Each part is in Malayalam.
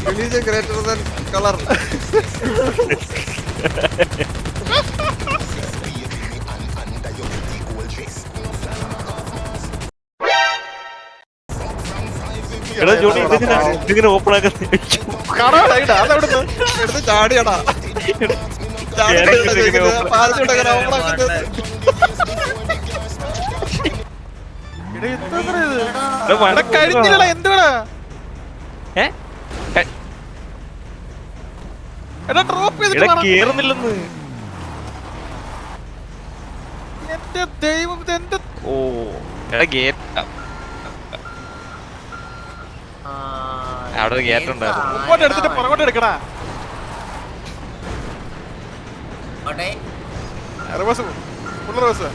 Religion greater than colour. എടാ ജോണി ഇതിങ്ങനെ ഓപ്പൺ ആക്കുന്ന എടുത്ത് ചാടിയടാ. എന്തുവാടാ ഡ്രോപ്പ് ചെയ്തിട്ട് കേറുന്നില്ലെന്ന്. എന്റെ ദൈവം ഇതെന്ത് ഓ എടാ ഗേറ്റ് അവിടെ ഒരു ഗേറ്റ് ഉണ്ടായിരുന്നു. മുമ്പോട്ട് എടുത്തിട്ട് പുറകോട്ട് എടുക്കടാ. Reverse full reverse.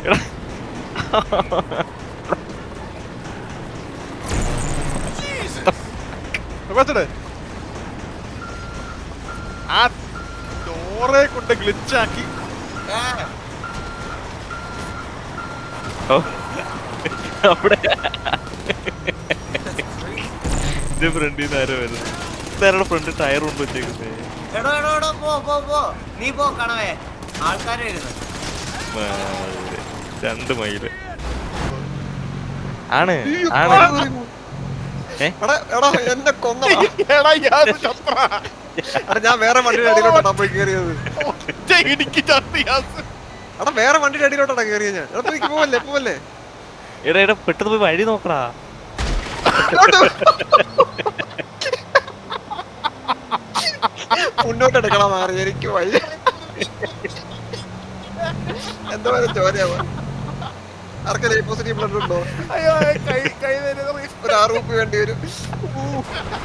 എടാ റിവേഴ്സ് ആ ഡോറെ കൊണ്ട് ഗ്ലിച്ചാക്കി. അവിടെ എന്റെ ഫ്രണ്ടിൽ നിന്ന് ആരോ വരുന്നു. ഇതാരുടെ ഫ്രണ്ട് ടയർ കൊണ്ട് വെച്ചേക്കുന്നേ. നീ പോ കണവേ, ആൾക്കാര് വരുന്നു. 2 മൈല് ആണ് എന്നെ കൊന്നടാ. എടാ യാസ് ചത്ര. ഞാൻ വേറെ വണ്ടിയുടെ അടിയിലോട്ടാ പോയി കേറിയത്. ഇടിക്ക് ചത്ത് യാസ്. എടാ വേറെ വണ്ടിയുടെ അടിയിലോട്ടാ കേറിയത് ഞാൻ. പോവല്ലേ പോവല്ലേ. എടാ എടാ പെട്ടെന്ന് പോയി വഴി നോക്കടാ. മുന്നോട്ട് എടുക്കണം മാറി എനിക്ക് വഴി. എന്തോ ചോരയാവാ. ആർക്കെങ്കിലും പോസിറ്റീവ് ബ്ലഡ് ഉണ്ടോ? അയ്യോ കൈ കൈ ഒരു 6 രൂപ വേണ്ടി വരും.